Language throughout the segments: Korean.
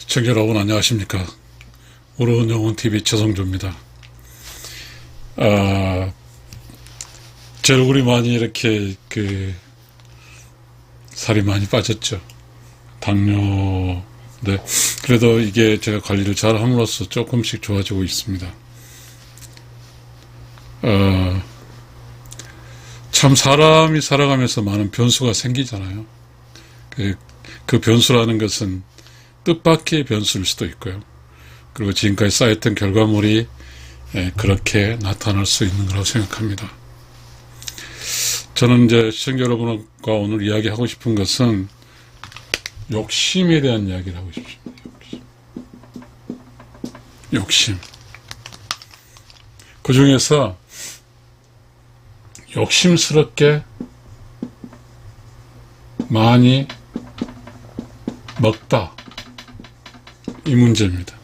시청자 여러분 안녕하십니까. 오로운 영혼TV 최성조입니다. 제 얼굴이 많이 이렇게 살이 많이 빠졌죠. 당뇨. 네. 그래도 이게 제가 관리를 잘 함으로써 조금씩 좋아지고 있습니다. 참 사람이 살아가면서 많은 변수가 생기잖아요. 그 변수라는 것은 뜻밖의 변수일 수도 있고요. 그리고 지금까지 쌓였던 결과물이 그렇게 나타날 수 있는 거라고 생각합니다. 저는 이제 시청자 여러분과 오늘 이야기하고 싶은 것은 욕심에 대한 이야기를 하고 싶습니다. 욕심. 그 중에서 욕심스럽게 많이 먹다. 이 문제입니다.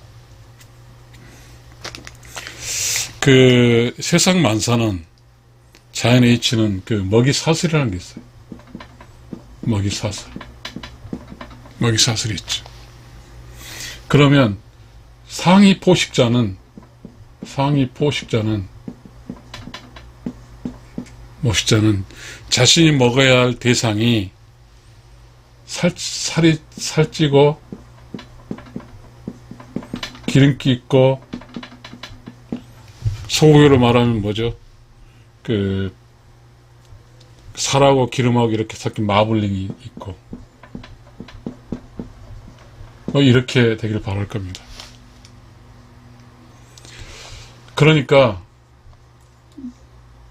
세상 만사는, 자연의 이치는 먹이사슬이라는 게 있어요. 먹이사슬이 있죠. 그러면 상위 포식자는 자신이 먹어야 할 대상이 살찌고 기름기 있고, 소고기로 말하면 뭐죠? 살하고 기름하고 이렇게 섞인 마블링이 있고, 이렇게 되기를 바랄 겁니다. 그러니까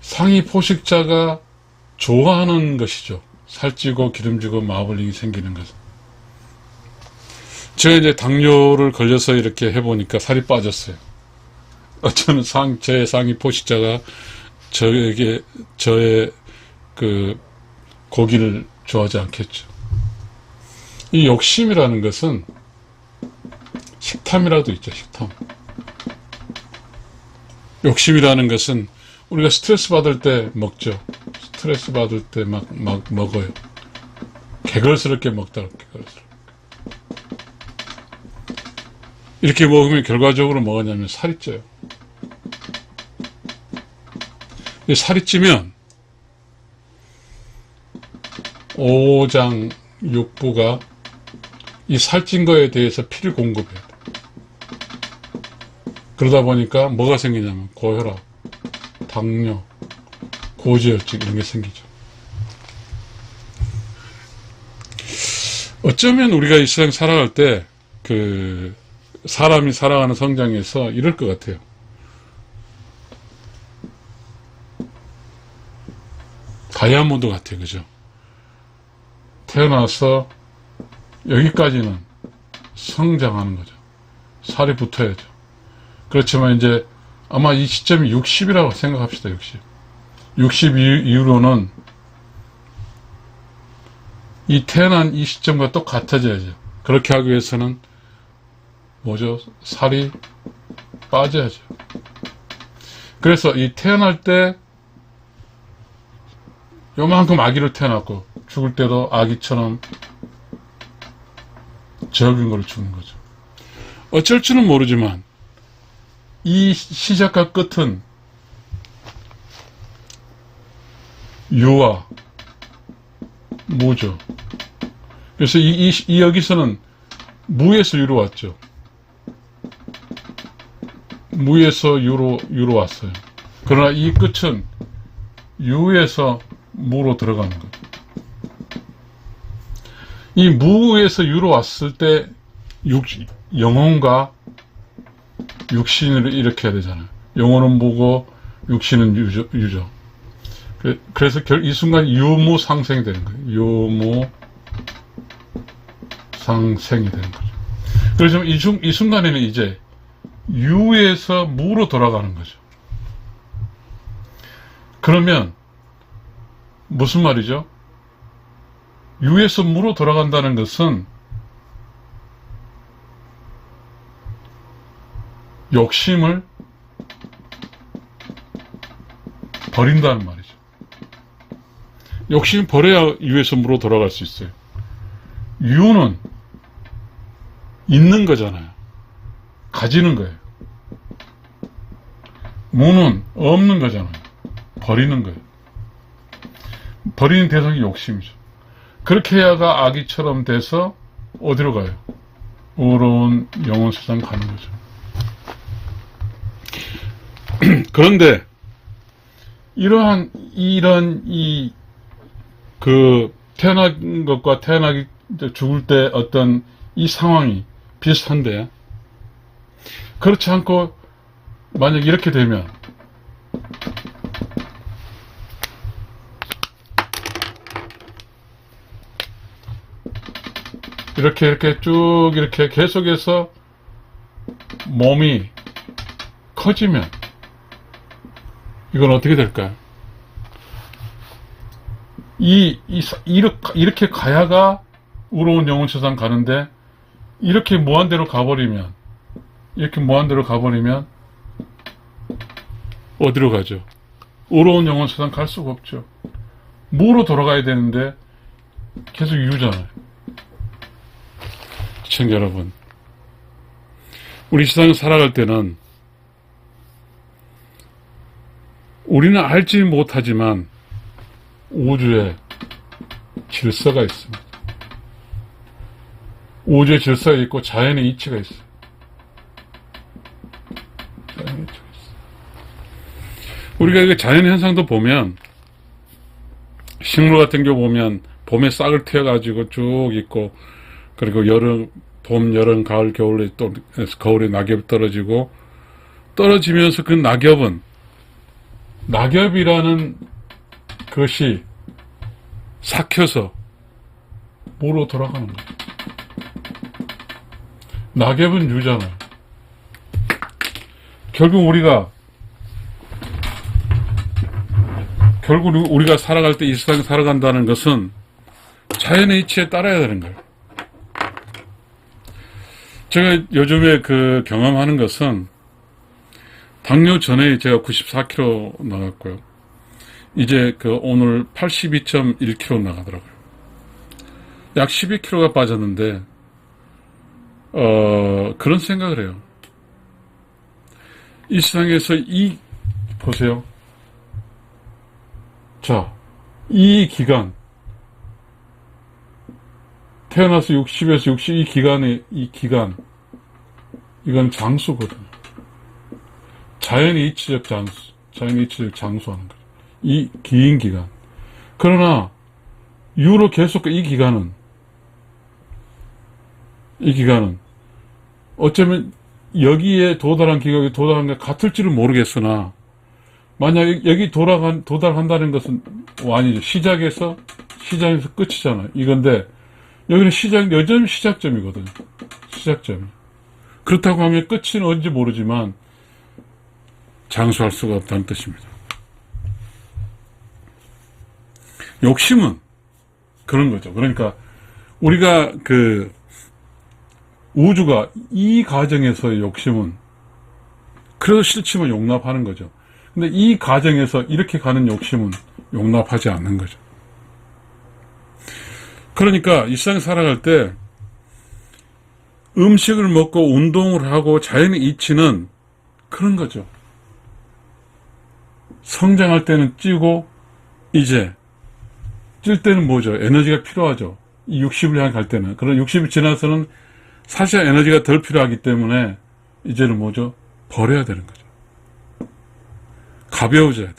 상위 포식자가 좋아하는 것이죠. 살찌고 기름지고 마블링이 생기는 것은. 제가 이제 당뇨를 걸려서 이렇게 해보니까 살이 빠졌어요. 저는 제 상위 포식자가 저의 고기를 좋아하지 않겠죠. 이 욕심이라는 것은 식탐이라도 있죠, 식탐. 욕심이라는 것은 우리가 스트레스 받을 때 먹죠. 스트레스 받을 때 막 먹어요. 개걸스럽게 먹다, 개걸스럽게. 이렇게 먹으면 결과적으로 뭐가 냐면 살이 쪄요. 살이 찌면 오장 육부가 이 살찐 거에 대해서 피를 공급해야 돼. 그러다 보니까 뭐가 생기냐면 고혈압, 당뇨, 고지혈증 이런 게 생기죠. 어쩌면 우리가 이 세상 살아갈 때 사람이 살아가는 성장에서 이럴 것 같아요. 다이아몬드 같아요. 그죠? 태어나서 여기까지는 성장하는 거죠. 살이 붙어야죠. 그렇지만 이제 아마 이 시점이 60이라고 생각합시다. 60 이후로는 이 태어난 이 시점과 똑같아져야죠. 그렇게 하기 위해서는 뭐죠? 살이 빠져야죠. 그래서 이 태어날 때 요만큼 아기로 태어났고 죽을 때도 아기처럼 적은 걸 죽는 거죠. 어쩔 줄은 모르지만 이 시작과 끝은 유와 무죠. 그래서 여기서는 무에서 유로 왔죠. 무에서 유로 왔어요. 그러나 이 끝은 유에서 무로 들어가는 거예요. 이 무에서 유로 왔을 때 영혼과 육신을 일으켜야 되잖아요. 영혼은 무고 육신은 유죠. 그래서 이 순간 유무상생이 되는 거예요. 유무상생이 되는 거죠. 그래서 이 순간에는 이제 유에서 무로 돌아가는 거죠. 그러면 무슨 말이죠? 유에서 무로 돌아간다는 것은 욕심을 버린다는 말이죠. 욕심을 버려야 유에서 무로 돌아갈 수 있어요. 유는 있는 거잖아요. 가지는 거예요. 무는 없는 거잖아요. 버리는 거예요. 버리는 대상이 욕심이죠. 그렇게 해야가 아기처럼 돼서 어디로 가요? 의로운 영혼 세상 가는 거죠. 그런데 이런 태어난 것과 태어나기 죽을 때 어떤 이 상황이 비슷한데, 그렇지 않고 만약 이렇게 되면 이렇게 쭉 이렇게 계속해서 몸이 커지면 이건 어떻게 될까요? 이렇게 가야가 의로운 영혼 세상 가는데, 이렇게 무한대로 가버리면 어디로 가죠? 의로운 영혼 세상 갈 수가 없죠. 무로 돌아가야 되는데 계속 유잖아요. 시청자 여러분, 우리 세상을 살아갈 때는 우리는 알지 못하지만 우주에 질서가 있습니다. 우주의 질서가 있고 자연의 이치가 있어요. 우리가 그 자연 현상도 보면, 식물 같은 경우 보면 봄에 싹을 틔워가지고 쭉 있고, 그리고 봄, 여름, 가을, 겨울에 또 겨울에 낙엽이 떨어지면서 그 낙엽이라는 것이 삭혀서 뭐로 돌아가는 거예요. 낙엽은 유잖아요. 결국 우리가 살아갈 때, 이 세상에 살아간다는 것은 자연의 이치에 따라야 되는 거예요. 제가 요즘에 경험하는 것은, 당뇨 전에 제가 94kg 나갔고요. 이제 오늘 82.1kg 나가더라고요. 약 12kg가 빠졌는데, 그런 생각을 해요. 이 세상에서 보세요. 자, 이 기간, 태어나서 60에서 60, 이 기간, 이건 장수거든요. 자연의 이치적 장수하는 거죠. 이 긴 기간. 그러나, 이후로 계속 이 기간은, 어쩌면 여기에 도달한 기간이 도달한 게 같을지는 모르겠으나, 만약 여기 도달한다는 것은 아니죠. 시작에서 끝이잖아요. 이건데, 여기는 여전히 시작점이거든요. 시작점. 그렇다고 하면 끝은 언제 모르지만, 장수할 수가 없다는 뜻입니다. 욕심은 그런 거죠. 그러니까, 우리가 우주가 이 과정에서의 욕심은, 그래도 싫지만 용납하는 거죠. 근데 이 과정에서 이렇게 가는 욕심은 용납하지 않는 거죠. 그러니까 이 세상에 살아갈 때 음식을 먹고 운동을 하고 자연의 이치는 그런 거죠. 성장할 때는 찌고, 이제 찔 때는 뭐죠? 에너지가 필요하죠. 이 60을 향해 갈 때는. 그런 60이 지나서는 사실 에너지가 덜 필요하기 때문에 이제는 뭐죠? 버려야 되는 거죠. 가벼워져야 돼.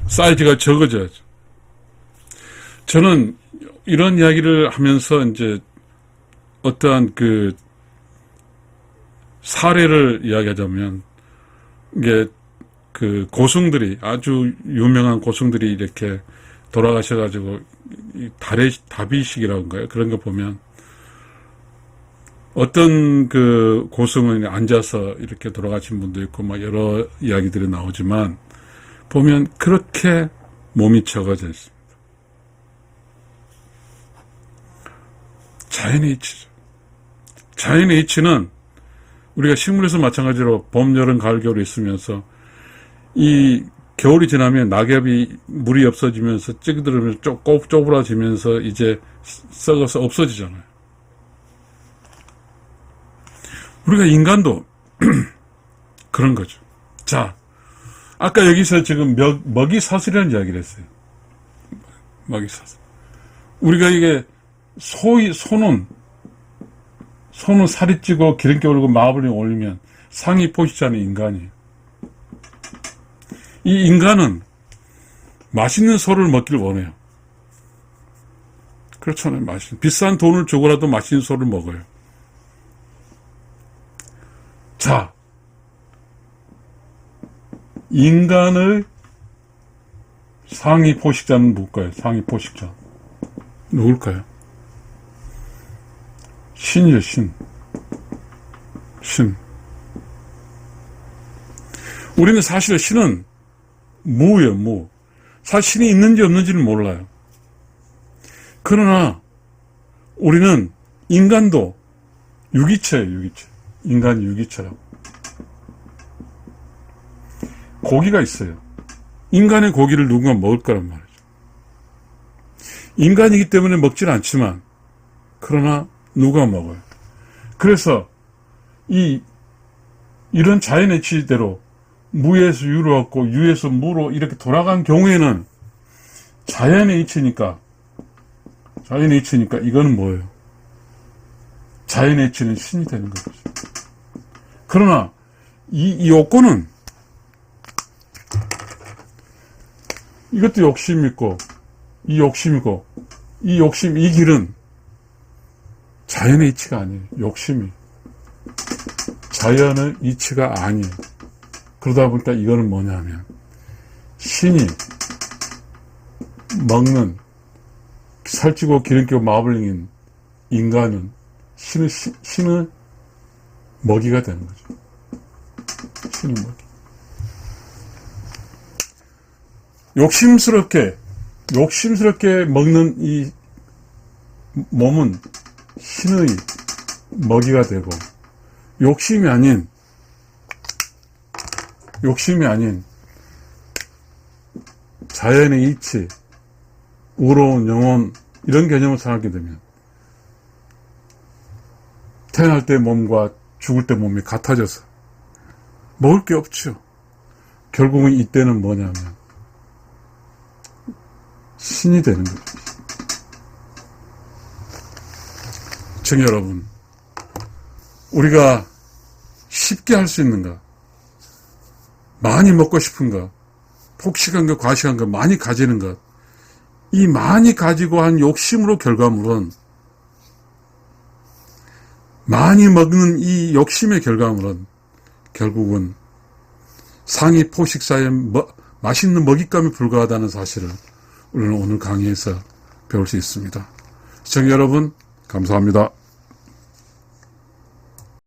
사이즈가 적어져야죠. 저는 이런 이야기를 하면서 이제 어떠한 사례를 이야기하자면, 이게 고승들이, 아주 유명한 고승들이 이렇게 돌아가셔가지고, 다비식이라고 한가요? 그런 거 보면, 어떤 고승은 앉아서 이렇게 돌아가신 분도 있고, 막 여러 이야기들이 나오지만, 보면 그렇게 몸이 적어져 있습니다. 자연의 이치죠. 자연의 이치는 우리가 식물에서 마찬가지로 봄, 여름, 가을, 겨울이 있으면서, 이 겨울이 지나면 낙엽이 물이 없어지면서 찌그러지면서 쪼그라지면서 이제 썩어서 없어지잖아요. 우리가 인간도 그런 거죠. 자, 아까 여기서 지금 먹이사슬이라는 이야기를 했어요. 먹이사슬. 우리가 이게 소는 살이 찌고 기름기 오르고 마블링 올리면 상위 포식자는 인간이에요. 이 인간은 맛있는 소를 먹기를 원해요. 그렇잖아요. 비싼 돈을 주고라도 맛있는 소를 먹어요. 자, 인간의 상위 포식자는 누굴까요? 상위 포식자. 누굴까요? 신이요, 신. 우리는 사실 신은 무예요, 무. 사실 신이 있는지 없는지는 몰라요. 그러나 우리는 인간도 유기체예요, 유기체. 인간 유기체라고. 고기가 있어요. 인간의 고기를 누군가 먹을 거란 말이죠. 인간이기 때문에 먹지는 않지만 그러나 누가 먹어요. 그래서 이런 자연의 지대로 무에서 유로 왔고 유에서 무로 이렇게 돌아간 경우에는 자연의 이치니까 이거는 뭐예요? 자연의 이치는 신이 되는 거죠. 그러나 이 욕구는 이것도 욕심이고 이 길은 자연의 이치가 아니에요. 욕심이 자연의 이치가 아니에요. 그러다 보니까 이거는 뭐냐면 신이 먹는 살찌고 기름기고 마블링인 인간은 신의 먹이가 되는 거죠. 신의 먹이. 욕심스럽게 먹는 이 몸은 신의 먹이가 되고, 욕심이 아닌 자연의 이치, 우러운 영혼, 이런 개념을 생각하게 되면 태어날 때 몸과 죽을 때 몸이 같아져서 먹을 게 없죠. 결국은 이때는 뭐냐면 신이 되는 거죠. 시청자 여러분, 우리가 쉽게 할 수 있는가? 많이 먹고 싶은가? 폭식한 것, 과식한 것, 많이 가지는 것. 이 많이 가지고 한 욕심으로 결과물은, 많이 먹는 이 욕심의 결과물은 결국은 상위 포식사의 맛있는 먹잇감에 불과하다는 사실을 우리는 오늘 강의에서 배울 수 있습니다. 시청자 여러분, 감사합니다.